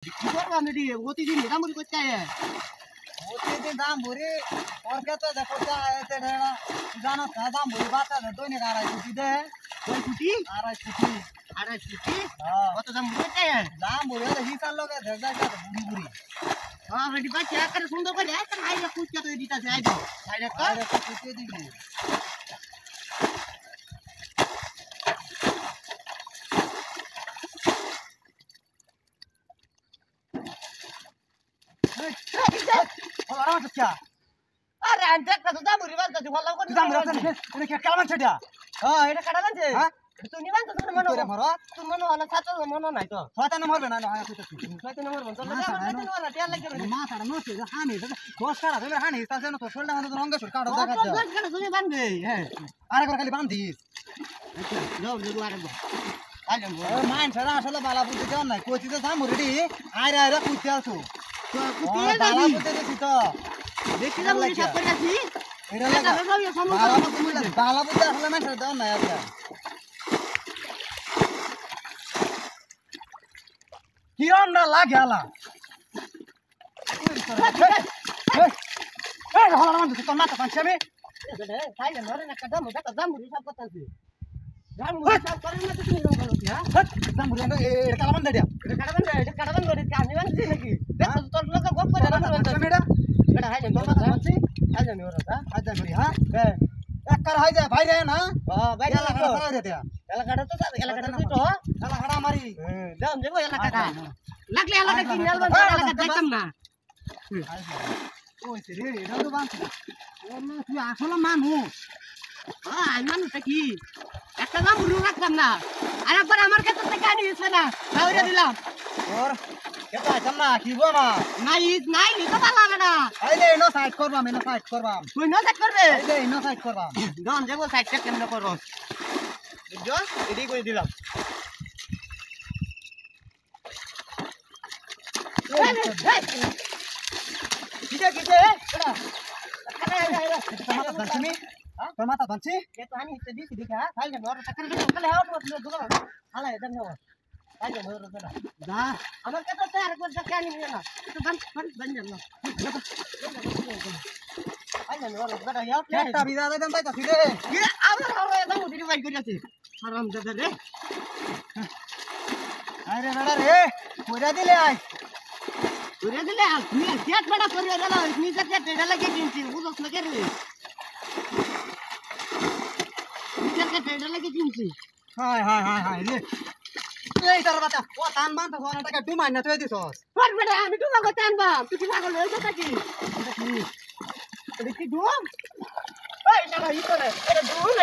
কি করবো আমি রে প্রতিদিন মোটামুটি করতে আয় প্রতিদিন দাম ভরি ওর ক্ষেত্রে দেখো জানো দাম ভরি বাচ্চা দৈনিক 250 দে কয় ফুটি 250 250 হ্যাঁ কত দাম করতে আয় দাম ভরি হিসাব লগে দেখ যাচ্ছে বুড়ি বুড়ি হ্যাঁ বেটি বাচ্চা একটা সুন্দর করে একটা আইলে কুচকে তো দিতাছে আইবো সাইডে কর আরে কুচিয়ে দিবি ওরা আচ্ছা আরে আনতে একটা তো দাম ভরি বাচ্চা তুই ভালো করে দাম রাখছেন এটা কি কালামান ছেড়া হ্যাঁ এটা কাটা বানছে হ্যাঁ তুই নিবান তো তোর মনে তোরে মারো তোর মনে হলো ছাত্র মনে নাই তো শয়তান মারবে না না কইতাছি ছয়তে নম্বর বল তোর ছয়তে নম্বর টিয়া লাগে রে মাথাটা নষ্ট হানি দশ কাটা তুমি হানি তাছে না তো শরীরটা মতো রঙে সর কাটা কত দেখা দশ করে তুমি বানবে হ্যাঁ আরে করে খালি বান্ধিস আচ্ছা যাও যাও আরে বল আইলাম বল ওই মাইন ছাড়া আসলে বালা বুঝতে দেন নাই কইছি তো দাম রেডি আইরে আইরে কইতে আছো তো ও বালা বুঝতে দিছি তো দেখি যাবো সব করে আছি এটা এটা লাগা ভালো সমস্যা বালা বুঝতে আসলে মাইন ছাড়া দেন নাই আচ্ছা কি আমরা লাগে আলা এই হলা মান তো মাথা পাঁচ আমি খাইলে নরে না কাদা মোটা কাদা মুড়ি সব কথা আছে জান মুড়ি সব করে না তো তুমি রং করো হ্যাঁ দাম বুঝা এ কালামান দেড়িয়া এটা কাটাবান করে কানি বানছি নাকি দেখ তোর লোক গপ করে না মেডা এটা হাই তোর মাথা বানছি আজ আমি ওরা তা আজ করি হ্যাঁ এক কার হাই যায় ভাই রে না হ্যাঁ বাইরে এলা কাটা সারা রে দিয়া এলাকাটা তো এলাকাটা তো এলা কাটা মারি দাম যাবো এলাকাটা লাগলে এলাকা কিনে আলবা এলাকা দেখতাম না ওই রে এটা তো বানছি ও না তুই আসলে মানুষ আই মানুষটা কি একটা দাম রু রাখতাম না আর একবার আমার কাছে থেকে আনিয়েছে না দাউরে দিলাম ওর কেতা জানা কি গো না নাই নাই তো ভালো লাগে না আইলে নো সাইড করবাম নো সাইড করবাম তুই না দেখ করবে আইলে নো সাইড করবাম দাম যাবো সাইডটা কেমন করো বুঝছো এটাই করে দিলাম কিটা কিটা এড়া মাথা বানছি তোর মাথা বানছি কে তো আনি তো দিছি দেখা খাইলে নর টাকা দিলে কালে হাওয়া তো দুলা হালা এদম হাওয়া খাইলে নর দাদা দা আমার কাছে তো আর কোন টাকা আনি না তো বান যান না খাইলে নর দাদা ইয়াও একটা বিদা দেন তাই কাছি রে ये আমার হাওয়া এদম দিদি বাই করিয়াছে হারাম দাদা রে আরে বেড়া রে কইরা দিলে আই করে দিলে তুমি পেট বড় করে দিলা নিজে পেট এটা লাগে কিনছি বুঝছ না কে রে নিজে পেট এটা লাগে কিনছি হায় হায় হায় হায় রে এই তার বাতা ও টান বান তো ওনা টাকা ডুমাই না তুই দিছস পড় বেটা আমি তো লাগো টানবা তুই কি পাগল হইছ নাকি এটা কি এটা কি ডুম এই না ই করে এটা ডুম